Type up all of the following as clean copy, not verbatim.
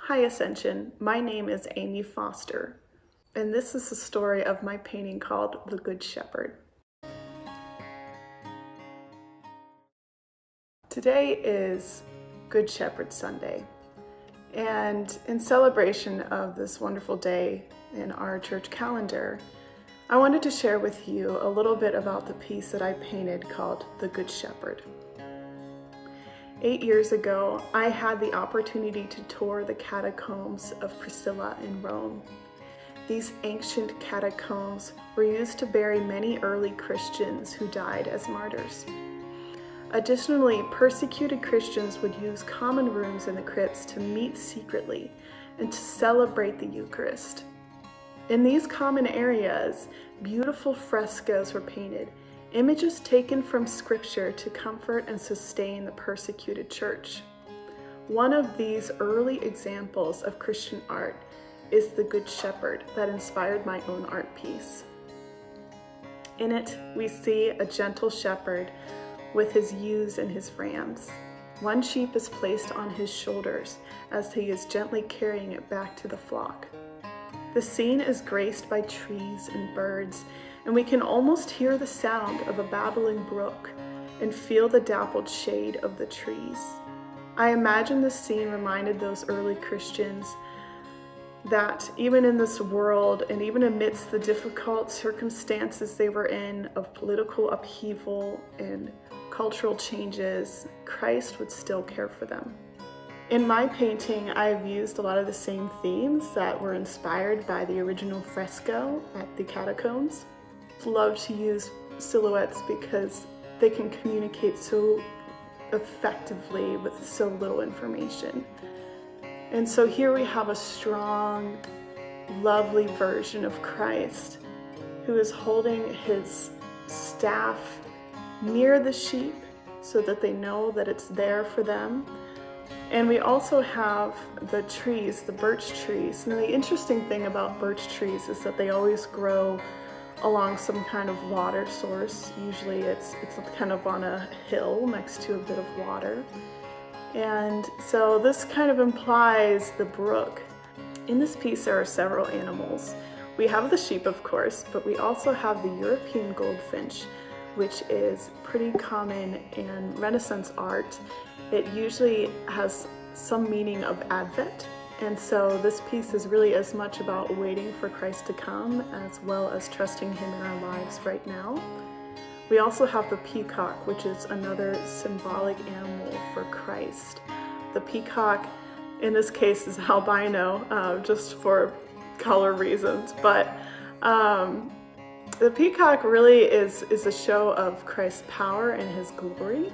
Hi Ascension, my name is Amy Foster, and this is the story of my painting called The Good Shepherd. Today is Good Shepherd Sunday, and in celebration of this wonderful day in our church calendar, I wanted to share with you a little bit about the piece that I painted called The Good Shepherd. 8 years ago, I had the opportunity to tour the catacombs of Priscilla in Rome. These ancient catacombs were used to bury many early Christians who died as martyrs. Additionally, persecuted Christians would use common rooms in the crypts to meet secretly and to celebrate the Eucharist. In these common areas, beautiful frescoes were painted, images taken from Scripture to comfort and sustain the persecuted church. One of these early examples of Christian art is the Good Shepherd that inspired my own art piece. In it, we see a gentle shepherd with his ewes and his rams. One sheep is placed on his shoulders as he is gently carrying it back to the flock. The scene is graced by trees and birds, and we can almost hear the sound of a babbling brook and feel the dappled shade of the trees. I imagine this scene reminded those early Christians that even in this world and even amidst the difficult circumstances they were in of political upheaval and cultural changes, Christ would still care for them. In my painting, I've used a lot of the same themes that were inspired by the original fresco at the catacombs. I love to use silhouettes because they can communicate so effectively with so little information. And so here we have a strong, lovely version of Christ who is holding his staff near the sheep so that they know that it's there for them. And we also have the trees, the birch trees. And the interesting thing about birch trees is that they always grow along some kind of water source. Usually it's kind of on a hill next to a bit of water. And so this kind of implies the brook. In this piece there are several animals. We have the sheep, of course, but we also have the European goldfinch, which is pretty common in Renaissance art. It usually has some meaning of Advent. And so this piece is really as much about waiting for Christ to come as well as trusting him in our lives right now. We also have the peacock, which is another symbolic animal for Christ. The peacock, in this case, is albino, just for color reasons, but the peacock really is a show of Christ's power and his glory.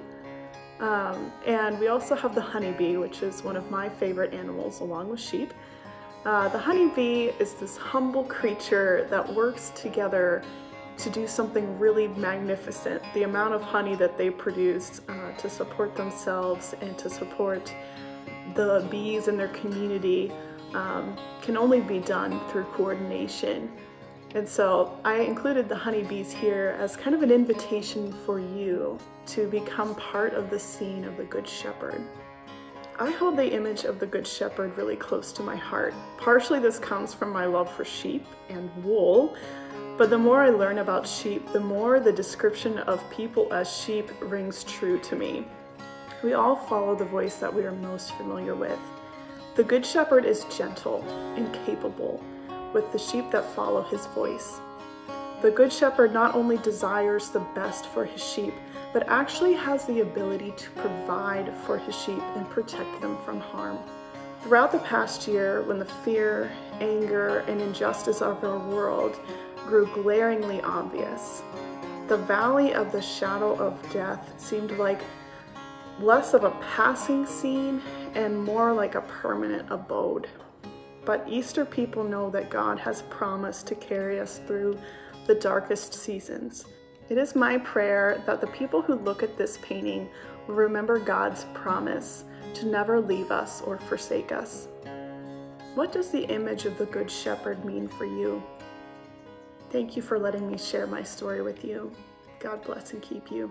And we also have the honeybee, which is one of my favorite animals along with sheep. The honeybee is this humble creature that works together to do something really magnificent. The amount of honey that they produce to support themselves and to support the bees in their community can only be done through coordination. And so I included the honeybees here as kind of an invitation for you to become part of the scene of the Good Shepherd. I hold the image of the Good Shepherd really close to my heart. Partially this comes from my love for sheep and wool, but the more I learn about sheep, the more the description of people as sheep rings true to me. We all follow the voice that we are most familiar with. The Good Shepherd is gentle and capable, with the sheep that follow his voice. The Good Shepherd not only desires the best for his sheep, but actually has the ability to provide for his sheep and protect them from harm. Throughout the past year, when the fear, anger, and injustice of our world grew glaringly obvious, the valley of the shadow of death seemed like less of a passing scene and more like a permanent abode. But Easter people know that God has promised to carry us through the darkest seasons. It is my prayer that the people who look at this painting will remember God's promise to never leave us or forsake us. What does the image of the Good Shepherd mean for you? Thank you for letting me share my story with you. God bless and keep you.